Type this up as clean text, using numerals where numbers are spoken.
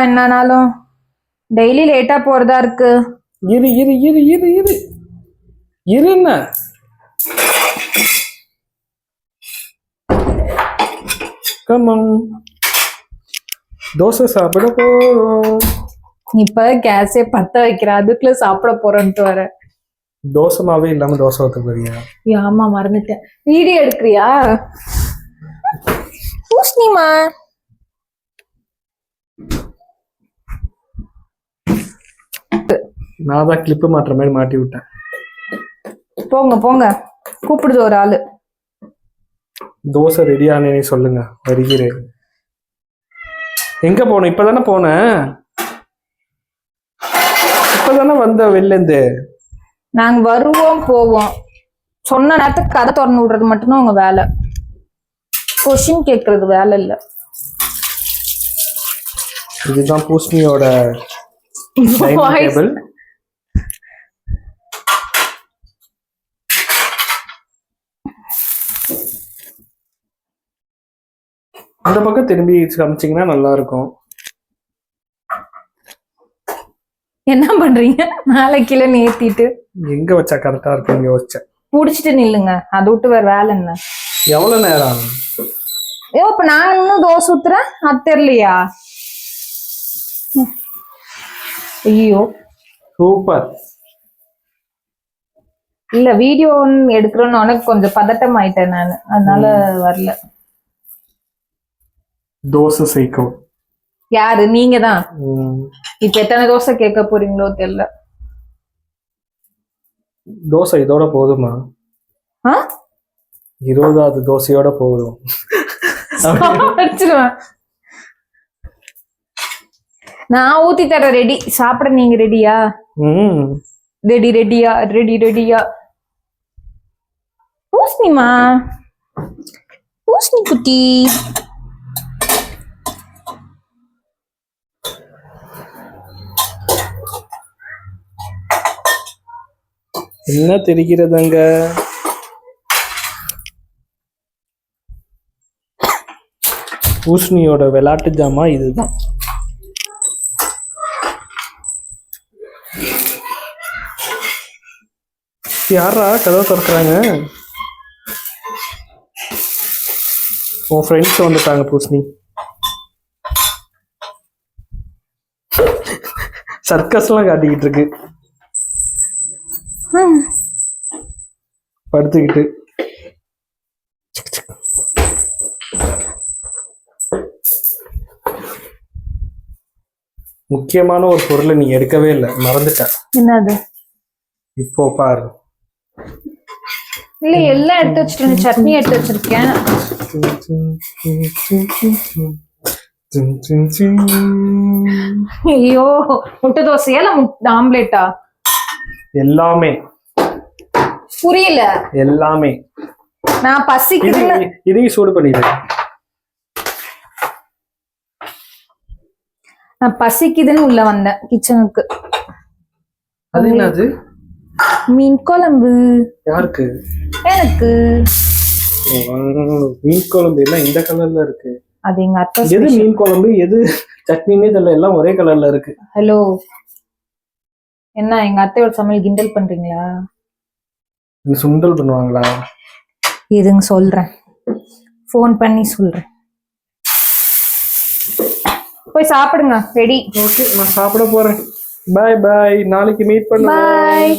என்னன்னாலும் டெய்லி லேட்டா போறதா இருக்கு. இரு இரு இரு இரு இரு இருண்ண கம்மம் தோசை சாப்பிட போறோம். இப்ப கேஸே பத்த வைக்கிற அதுக்குள்ள சாப்பிட போறேன்ட்டு வர. தோசை மாவே இல்லாம தோசை ஊத்த போறியா? ஆமா மறந்துட்டேன். வீடியோ எடுக்கிறியா? பூஷ்ணிமா நான் தான் கிளிப்பு மாட்டுற மாதிரி மாட்டி விட்டேன். போங்க போங்க, கூப்பிடுது ஒரு ஆளு. தோசை ரெடியானே சொல்லுங்க, வருகிறேன். எங்க போன? இப்பதானே போனேன், இப்பதானே வந்த வெளிலேருந்து. நாங்க வருவோம் போவோம், சொன்ன நேரத்துக்கு கதை திறந்து விடுறது மட்டும்தான் உங்க வேலை. கொஸ்டின் கேட்கறது வேலை இல்ல. இதுதான் பூஷ்ணியோட டேபிள். அந்த பக்கம் திரும்பி காமிச்சிங்கன்னா நல்லா இருக்கும். என்ன பண்றீங்க? மேல கீழே நேத்திட்டு எங்க வச்சா கரெக்டா இருக்கு? இங்க வச்சேன். புடிச்சிட்டு நில்லுங்க, அதை விட்டு வேற வேலை என்ன? எவ்வளவு நேரம்? ஐயோ இப்ப நான் இன்னும் தோசை ஊத்துறேன், அது தெரியலையா? ஐயோ சூப்பர். இல்ல வீடியோ எடுக்கிறோன்னு உனக்கு கொஞ்சம் பதட்டம் ஆயிட்டேன் நான், அதனால வரல. தோசை சைக்கோ யாரு? நீங்க தான். இப்ப எத்தனை தோசை கேட்க போறீங்களோ தெரியல. தோசை இதோட போதுமா? 20வது தோசையோட போதும். நான் ஊத்தி தர ரெடி, சாப்பிட நீங்க ரெடியா? ரெடி ரெடியா? ரெடி ரெடியா? பூஷ்ணிமா, பூஷ்ணி குட்டி. என்ன தெரிகிறதுங்க? பூஷ்ணியோட விளையாட்டு ஜாமா இதுதான். யாரா கதவை திறக்கிறாங்க? உன் ஃப்ரெண்ட்ஸ் வந்துட்டாங்க பூஷ்ணி. சர்க்கஸ்லாம் காட்டிக்கிட்டு இருக்கு படுத்துக்கிட்டு. முக்கியமான ஒரு பொருளை நீ எடுக்கவே இல்லை, மறந்துட்ட. என்னது? இப்போ பாரு. இல்ல எல்லாம் எடுத்து வச்சிருக்கேன், சட்னி எடுத்து வச்சிருக்கேன். ஐயோ முட்டை தோசையா இல்ல ஆம்லேட்டா? எல்லாமே. புரியல. எல்லாமே. நான் பசிக்குது. இதையும் சூடு பண்ணிடுறேன். நான் பசிக்குதுன்னு உள்ள வந்தேன் கிச்சனுக்கு. அது என்னது? மீன் குழம்பு. யாருக்கு? எனக்கு. மீன் குழம்பு எல்லாம் இந்த கலர்ல இருக்கு. அது எங்க அத்தை. எது மீன் குழம்பு எது சட்னினே தெரியல, எல்லாம் ஒரே கலர்ல இருக்கு. ஹலோ, என்ன எங்க அத்தையோட சமையல் கிண்டல் பண்றீங்களா? சுண்டல் பண்ணுவாங்களா? இதுங்க சொல்றேன், ஃபோன் பண்ணி சொல்றேன். போய் சாப்பிடுங்க. ரெடி. ஓகே, நான் சாப்பிட போறேன். பாய் பாய், நாளைக்கு மீட் பண்ணுவோம். பாய்.